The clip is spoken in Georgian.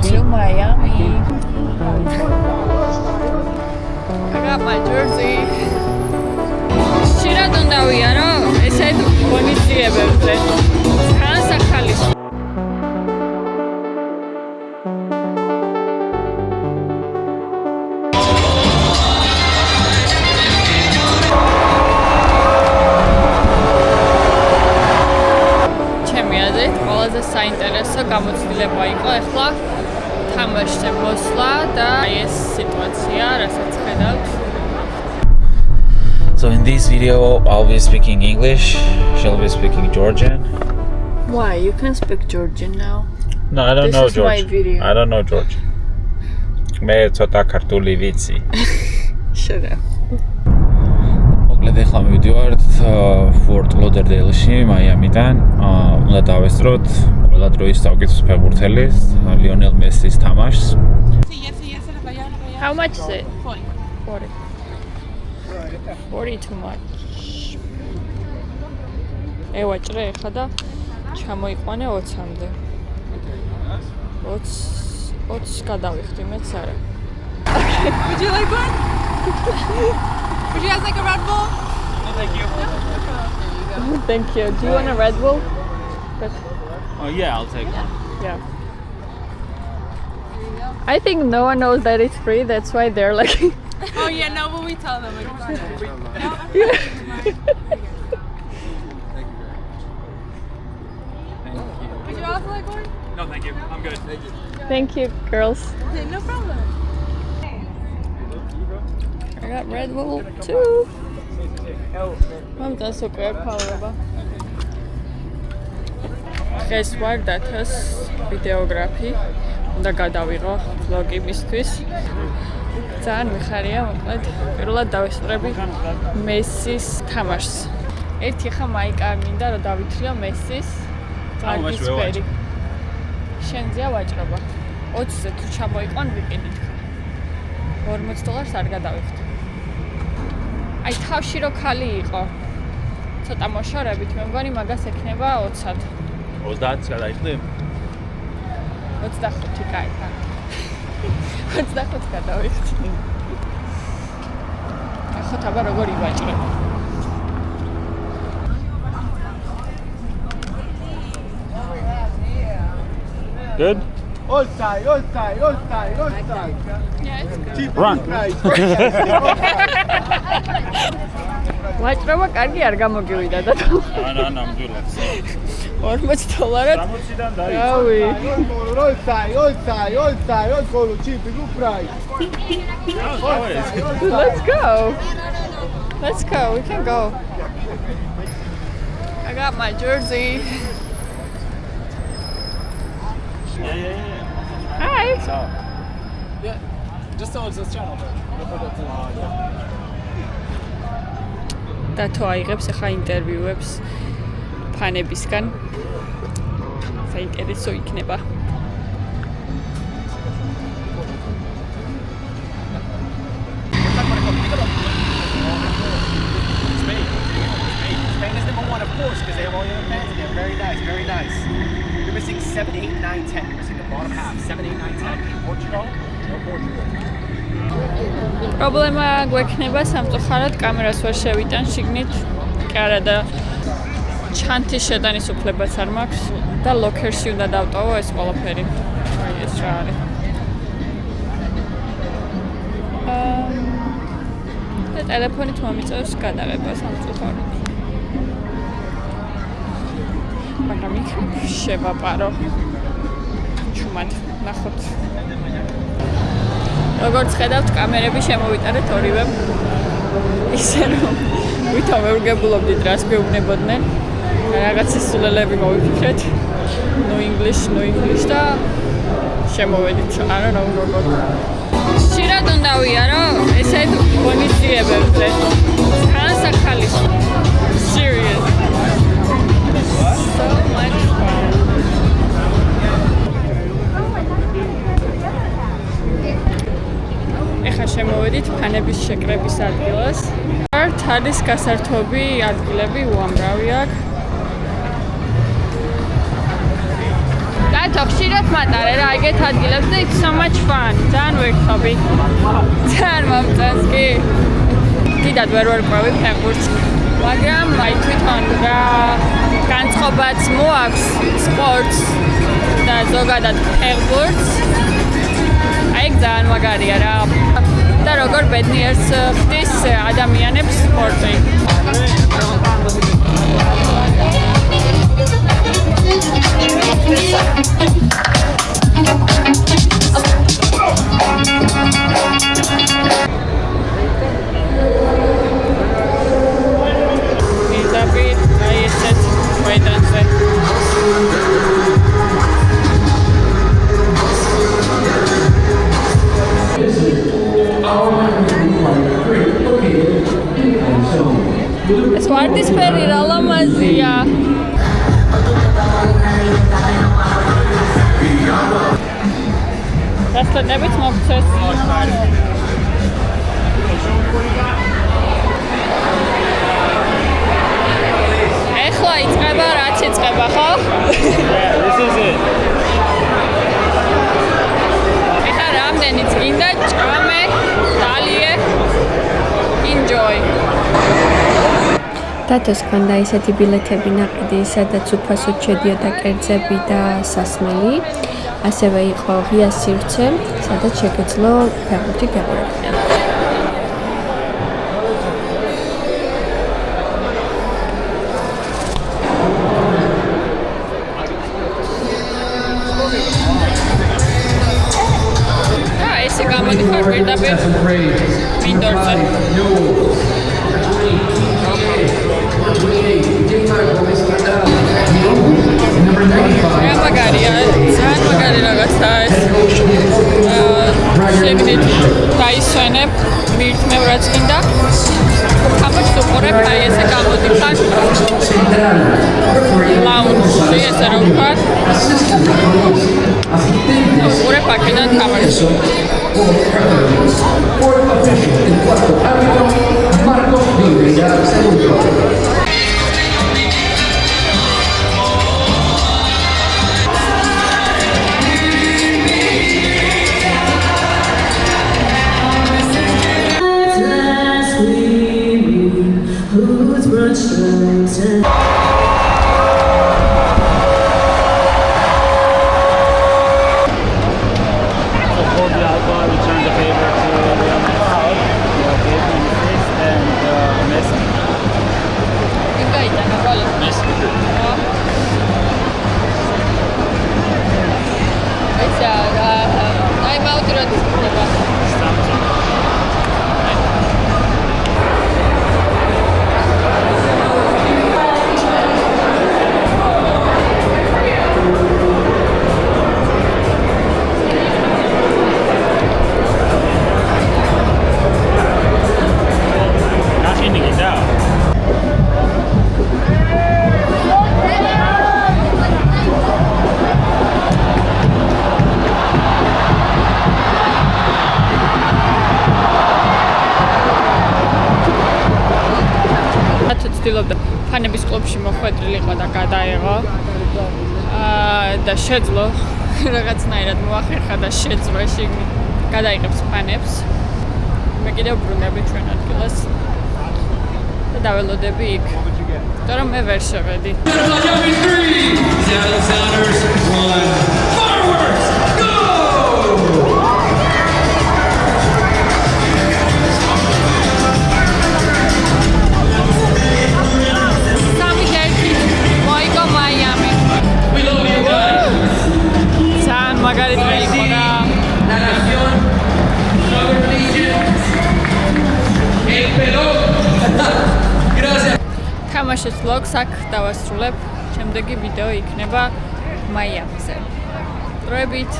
to Miami. I got my jersey. Shira don't know yaro. Ესე ღონისძიებებზე. განსახალის. ყველაზე საინტერესო გამოცდილება იყო ახლა თამაშზე მოსვლა და ეს სიტუაცია, რასაც ხედავთ. So in this video I'll be speaking English, she'll be speaking Georgian. Why? You can speak Georgian now. No, I don't know Georgian. This is my video. I don't know Georgian. მე ცოტა ქართული ვიცი. Shut up. მოკლედ ახლა მივიდივართ Fort Lauderdale-ში, Miami-დან. უნდა დავესწროთ ყველა დროის საუკეთესო ფეხბურთელის ლიონელ მესის თამაშს. How much is it? 40. 40 too much. ევაჭრე ხა და ჩამოიყვანე 20-მდე. 20 გადავიხდი, მეც არა. Would you like one? Would you guys like a Red Bull? No, thank you. Thank you. Do you want a Red Bull? Oh yeah, I'll take one. Yeah. I think no one knows that it's free. That's why they're like. Oh yeah, no, but we tell them. Like, Yeah. would you also like one? No, thank you. I'm good. Thank you. Thank you, girls. Okay, no problem. I got Red Bull too. I'm just so good, Paula. დღეს ვარ დათოს ვიდეოგრაფი. უნდა გადავიღო ვლოგი მისთვის. ძალიან მიხარია, მოკლედ პირველად დავესწრები მესის თამაშს. ერთი ხა მაიკა მინდა რომ დავითრიო მესის ძარბისფერი. შენზეა ვაჭრობა. 20-ზე თუ ჩამოიყვან ვიყიდით. $40 არ გადავიხდი. აი თავში რო ქალი იყო. ცოტა მოშორებით, მე მგონი მაგას ექნება 20-ად. 30-ს გადაიხდი? 25 კაი. 25 გადავიხდი. ახლა თაბა როგორ ივაჭრებ? Good? Ostai. Yeah, it's good. Run. ვაჭრობა კარგი არ გამოგივიდა და არა, ნამდვილად. $40-ად. 60-დან რავი. Ostai, golo, cheap, good price. Let's go. Let's go. We can go. I got my jersey. Yeah. Hi. Yeah, just towards this channel. დათო აიღებს ახლა ინტერვიუებს ფანებისგან. საინტერესო იქნება. Spain is number 1, of course, because they have all the other fans in there. Very nice. You're missing 7, 8, 9, 10. You're missing the bottom half. 7, 8, 9, 10. Portugal? No Portugal. პრობლემა გვექნება სამწუხაროდ კამერას ვერ შევიტან შიგნით. კი არა და ჩანთის შეტანის უფლებაც არ მაქვს და ლოკერში უნდა დავტოვო ეს ყველაფერი. აი ეს რა არის. და ტელეფონით მომიწევს გადაღება სამწუხაროდ. მაგრამ იქ შევაპარო. ჩუმად ნახოთ. როგორც ხედავთ, კამერები შემოვიტარეთ ორივემ. ისე რომ ვითამეურგებულობდით რას გვეუბნებოდნენ. რაღაც სულელები მოვიფიქრეთ. No English და შემოვედით. I don't know როგორ. შირად უნდა ვიარო, ესე ღონისძიებებზე. განსახალის. Serious. So much fun. ეხლა შემოვედით ფანების შეკრების ადგილას. არის გასართობი ადგილები უამრავი აქვს. რატო ხშირად მატარე რა ეგეთ ადგილებს და it's so much fun. ძალიან ვერცხობი. ძალიან მომწონს კი. დიდად ვერ ვარკვევი ფეხბურთს. მაგრამ აი თვითონ რა განწყობაც მოაქვს სპორტს და ზოგადად ფეხბურთს. აი ძალიან მაგარია რა. და როგორ ბედნიერს ხდის ადამიანებს სპორტი. Izabit, ai estet ვაიდანზე. ეს ვარდისფერი რა ლამაზია. დასტატებით მოგცეს. ეხლა იწყება რაც იწყება, ხო? This is it. ეხლა რამდენიც გინდა ჭამე, დალიე. Enjoy. დათოს ჰქონდა ისეთი ბილეთები ნაყიდი, სადაც უფასოდ შედიოდა კერძები და სასმელი. ასევე იყო ღია სივრცე, სადაც შეგეძლო ფეხბურთი გეყურებინა. და ესე გამოდიხარ პირდაპირ მინდორზე. რა მაგარია, ძალიან მაგარი რაღაცაა ეს. შეგნით დაისვენებ, მირთმევ რაც გინდა. თამაშს უყურებ, აი ესე გამოდიხარ. ლაუნჯში ესე რომ ვთქვათ. უყურებ აქედან თამაშს. Returned the favor to Real Madrid. And Messi. გაიტანა გოლი. Messi. ესა time out რა თქმა. ცდილობდა ფანების კლუბში მოხვედრილიყო და გადაეღო. და შეძლო რაღაცნაირად მოახერხა და შეძლო შიგნით გადაიღებს ფანებს. მე კიდევ ბრუნები ჩვენ ადგილას და დაველოდები იქ. იმიტომ რომ მე ვერ შევედი. მაგარი დღე იყო რა. თამაშის vlogs აქ დავასრულებ. შემდეგი ვიდეო იქნება მაიამიზე. დროებით